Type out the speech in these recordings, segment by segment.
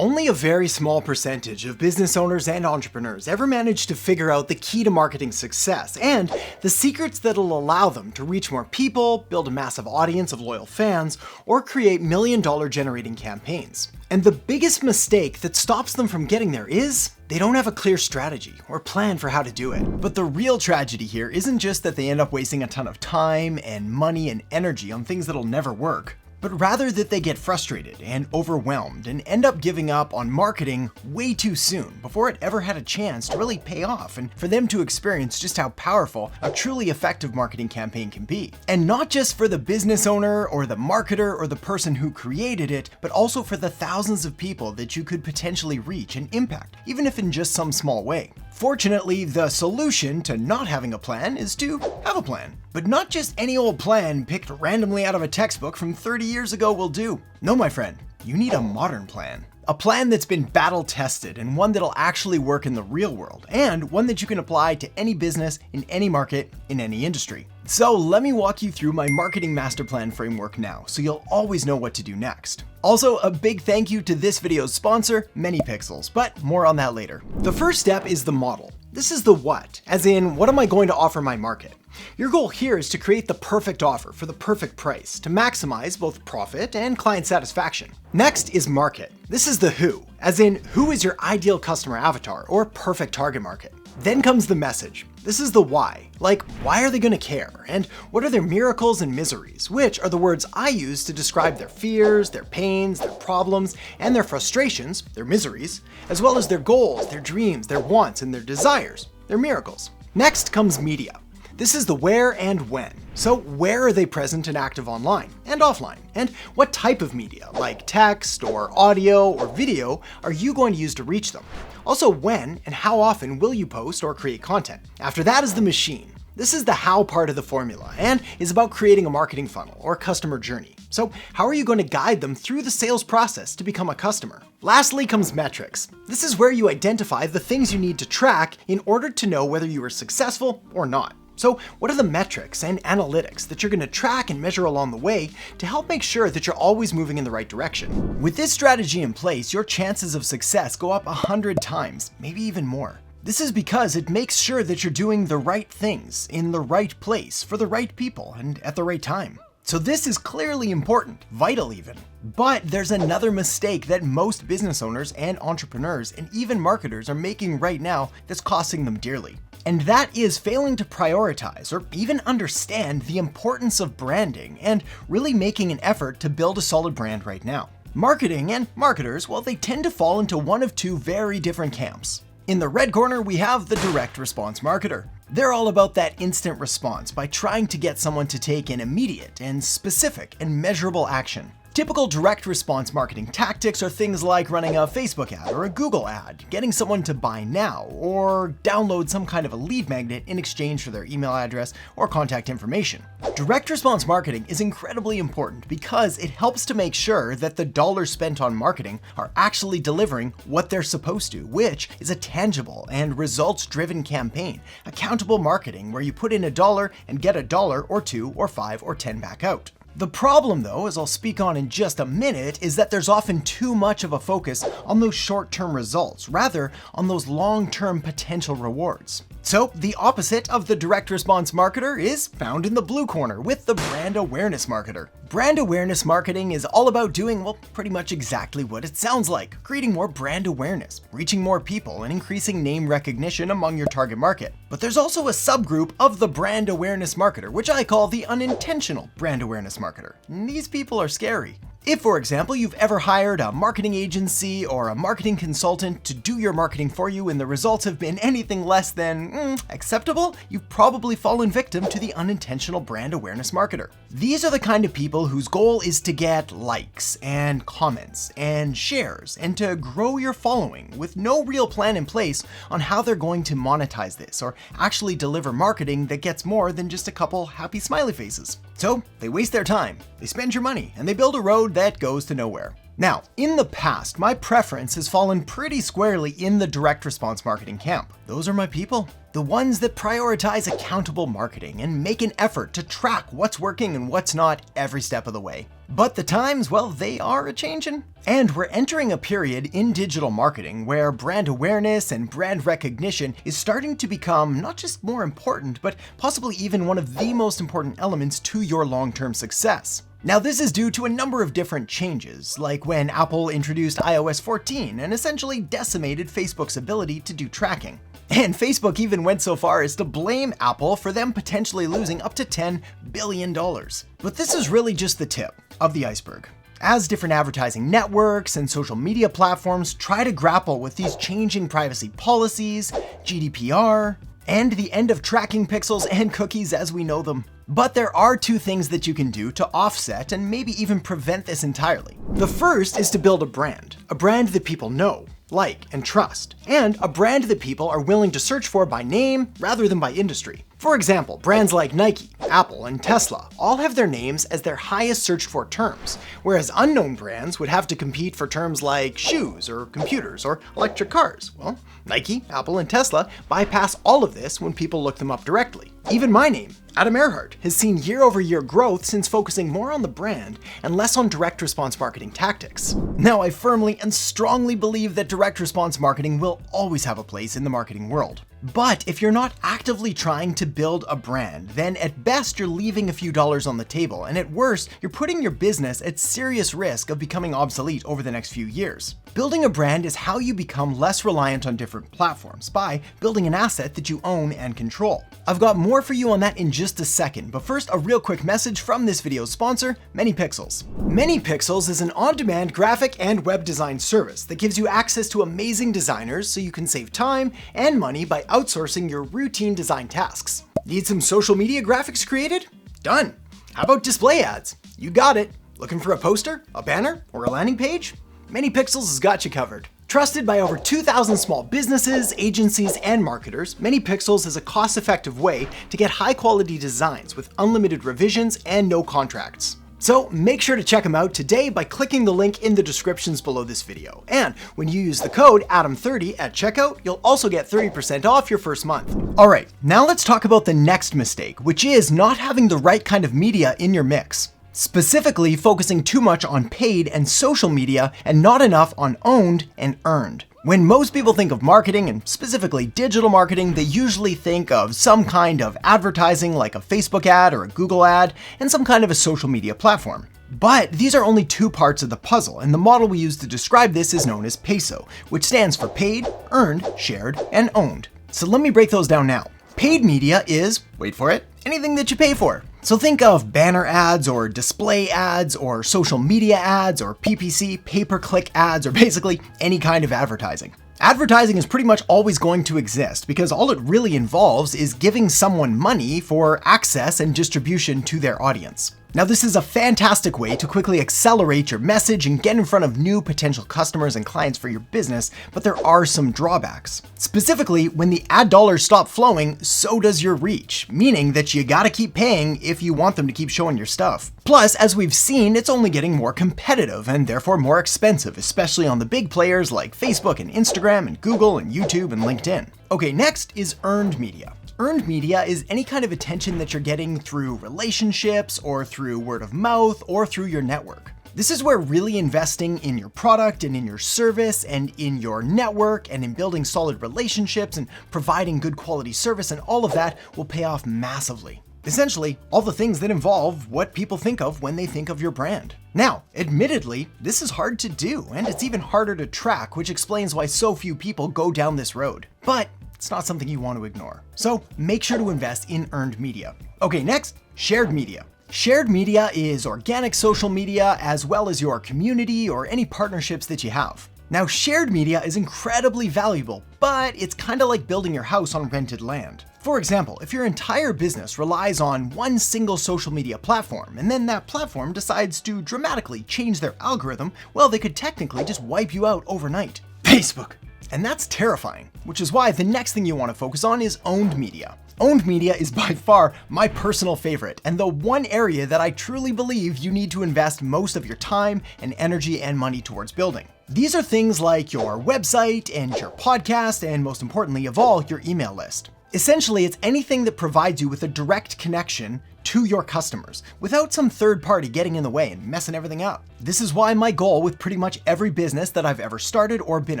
Only a very small percentage of business owners and entrepreneurs ever manage to figure out the key to marketing success and the secrets that'll allow them to reach more people, build a massive audience of loyal fans, or create million-dollar generating campaigns. And the biggest mistake that stops them from getting there is they don't have a clear strategy or plan for how to do it. But the real tragedy here isn't just that they end up wasting a ton of time and money and energy on things that'll never work, but rather that they get frustrated and overwhelmed and end up giving up on marketing way too soon before it ever had a chance to really pay off and for them to experience just how powerful a truly effective marketing campaign can be. And not just for the business owner or the marketer or the person who created it, but also for the thousands of people that you could potentially reach and impact, even if in just some small way. Fortunately, the solution to not having a plan is to have a plan. But not just any old plan picked randomly out of a textbook from 30 years ago will do. No, my friend, you need a modern plan. A plan that's been battle tested and one that'll actually work in the real world, and one that you can apply to any business, in any market, in any industry. So let me walk you through my marketing master plan framework now, so you'll always know what to do next. Also, a big thank you to this video's sponsor, ManyPixels, but more on that later. The first step is the model. This is the what, as in, what am I going to offer my market? Your goal here is to create the perfect offer for the perfect price to maximize both profit and client satisfaction. Next is market. This is the who, as in, who is your ideal customer avatar or perfect target market? Then comes the message. This is the why. Like, why are they going to care? And what are their miracles and miseries? Which are the words I use to describe their fears, their pains, their problems, and their frustrations, their miseries, as well as their goals, their dreams, their wants, and their desires, their miracles. Next comes media. This is the where and when. So where are they present and active online and offline? And what type of media, like text or audio or video, are you going to use to reach them? Also, when and how often will you post or create content? After that is the machine. This is the how part of the formula and is about creating a marketing funnel or customer journey. So how are you going to guide them through the sales process to become a customer? Lastly comes metrics. This is where you identify the things you need to track in order to know whether you are successful or not. So what are the metrics and analytics that you're going to track and measure along the way to help make sure that you're always moving in the right direction? With this strategy in place, your chances of success go up 100 times, maybe even more. This is because it makes sure that you're doing the right things in the right place for the right people and at the right time. So this is clearly important, vital even. But there's another mistake that most business owners and entrepreneurs and even marketers are making right now that's costing them dearly. And that is failing to prioritize or even understand the importance of branding and really making an effort to build a solid brand right now. Marketing and marketers, well, they tend to fall into one of two very different camps. In the red corner, we have the direct response marketer. They're all about that instant response by trying to get someone to take an immediate and specific and measurable action. Typical direct response marketing tactics are things like running a Facebook ad or a Google ad, getting someone to buy now, or download some kind of a lead magnet in exchange for their email address or contact information. Direct response marketing is incredibly important because it helps to make sure that the dollars spent on marketing are actually delivering what they're supposed to, which is a tangible and results-driven campaign, accountable marketing where you put in $1 and get $1 or $2 or $5 or $10 back out. The problem though, as I'll speak on in just a minute, is that there's often too much of a focus on those short-term results, rather on those long-term potential rewards. So the opposite of the direct response marketer is found in the blue corner with the brand awareness marketer. Brand awareness marketing is all about doing, well, pretty much exactly what it sounds like, creating more brand awareness, reaching more people, and increasing name recognition among your target market. But there's also a subgroup of the brand awareness marketer, which I call the unintentional brand awareness marketer. And these people are scary. If, for example, you've ever hired a marketing agency or a marketing consultant to do your marketing for you and the results have been anything less than acceptable, you've probably fallen victim to the unintentional brand awareness marketer. These are the kind of people whose goal is to get likes and comments and shares and to grow your following with no real plan in place on how they're going to monetize this or actually deliver marketing that gets more than just a couple happy smiley faces. So they waste their time, they spend your money, and they build a road that goes to nowhere. Now, in the past, my preference has fallen pretty squarely in the direct response marketing camp. Those are my people. The ones that prioritize accountable marketing and make an effort to track what's working and what's not every step of the way. But the times, well, they are a-changin'. And we're entering a period in digital marketing where brand awareness and brand recognition is starting to become not just more important, but possibly even one of the most important elements to your long-term success. Now, this is due to a number of different changes, like when Apple introduced iOS 14 and essentially decimated Facebook's ability to do tracking. And Facebook even went so far as to blame Apple for them potentially losing up to $10 billion. But this is really just the tip of the iceberg. As different advertising networks and social media platforms try to grapple with these changing privacy policies, GDPR, and the end of tracking pixels and cookies as we know them. But there are two things that you can do to offset and maybe even prevent this entirely. The first is to build a brand that people know, like, and trust, and a brand that people are willing to search for by name rather than by industry. For example, brands like Nike, Apple, and Tesla all have their names as their highest searched for terms, whereas unknown brands would have to compete for terms like shoes or computers or electric cars. Well, Nike, Apple, and Tesla bypass all of this when people look them up directly. Even my name, Adam Erhart, has seen year-over-year growth since focusing more on the brand and less on direct response marketing tactics. Now, I firmly and strongly believe that direct response marketing will always have a place in the marketing world. But if you're not actively trying to build a brand, then at best you're leaving a few dollars on the table, and at worst, you're putting your business at serious risk of becoming obsolete over the next few years. Building a brand is how you become less reliant on different platforms by building an asset that you own and control. I've got more for you on that in just a second, but first a real quick message from this video's sponsor, ManyPixels. ManyPixels is an on-demand graphic and web design service that gives you access to amazing designers so you can save time and money by outsourcing your routine design tasks. Need some social media graphics created? Done. How about display ads? You got it. Looking for a poster, a banner, or a landing page? ManyPixels has got you covered. Trusted by over 2,000 small businesses, agencies, and marketers, ManyPixels is a cost-effective way to get high-quality designs with unlimited revisions and no contracts. So make sure to check them out today by clicking the link in the descriptions below this video. And when you use the code ADAM30 at checkout, you'll also get 30% off your first month. All right, now let's talk about the next mistake, which is not having the right kind of media in your mix. Specifically focusing too much on paid and social media and not enough on owned and earned. When most people think of marketing, and specifically digital marketing, they usually think of some kind of advertising like a Facebook ad or a Google ad, and some kind of a social media platform. But these are only two parts of the puzzle, and the model we use to describe this is known as PESO, which stands for paid, earned, shared, and owned. So let me break those down now. Paid media is, wait for it, anything that you pay for. So think of banner ads or display ads or social media ads or PPC, pay-per-click ads, or basically any kind of advertising. Advertising is pretty much always going to exist because all it really involves is giving someone money for access and distribution to their audience. Now, this is a fantastic way to quickly accelerate your message and get in front of new potential customers and clients for your business, but there are some drawbacks. Specifically, when the ad dollars stop flowing, so does your reach, meaning that you gotta keep paying if you want them to keep showing your stuff. Plus, as we've seen, it's only getting more competitive and therefore more expensive, especially on the big players like Facebook and Instagram and Google and YouTube and LinkedIn. Okay, next is earned media. Earned media is any kind of attention that you're getting through relationships or through word of mouth or through your network. This is where really investing in your product and in your service and in your network and in building solid relationships and providing good quality service and all of that will pay off massively. Essentially, all the things that involve what people think of when they think of your brand. Now, admittedly, this is hard to do, and it's even harder to track, which explains why so few people go down this road. But it's not something you want to ignore. So make sure to invest in earned media. Okay, next, shared media. Shared media is organic social media as well as your community or any partnerships that you have. Now, shared media is incredibly valuable, but it's kind of like building your house on rented land. For example, if your entire business relies on one single social media platform, and then that platform decides to dramatically change their algorithm, well, they could technically just wipe you out overnight. Facebook. And that's terrifying, which is why the next thing you want to focus on is owned media. Owned media is by far my personal favorite, and the one area that I truly believe you need to invest most of your time and energy and money towards building. These are things like your website and your podcast, and most importantly of all, your email list. Essentially, it's anything that provides you with a direct connection to your customers without some third party getting in the way and messing everything up. This is why my goal with pretty much every business that I've ever started or been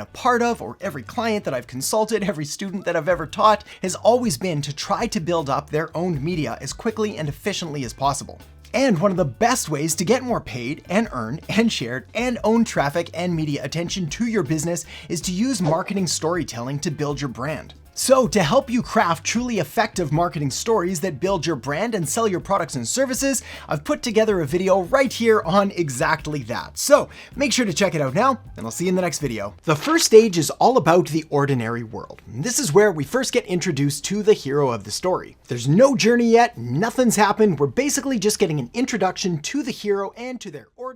a part of, or every client that I've consulted, every student that I've ever taught, has always been to try to build up their own media as quickly and efficiently as possible. And one of the best ways to get more paid and earned and shared and own traffic and media attention to your business is to use marketing storytelling to build your brand. So to help you craft truly effective marketing stories that build your brand and sell your products and services, I've put together a video right here on exactly that. So make sure to check it out now, and I'll see you in the next video. The first stage is all about the ordinary world. This is where we first get introduced to the hero of the story. There's no journey yet, nothing's happened. We're basically just getting an introduction to the hero and to their ordinary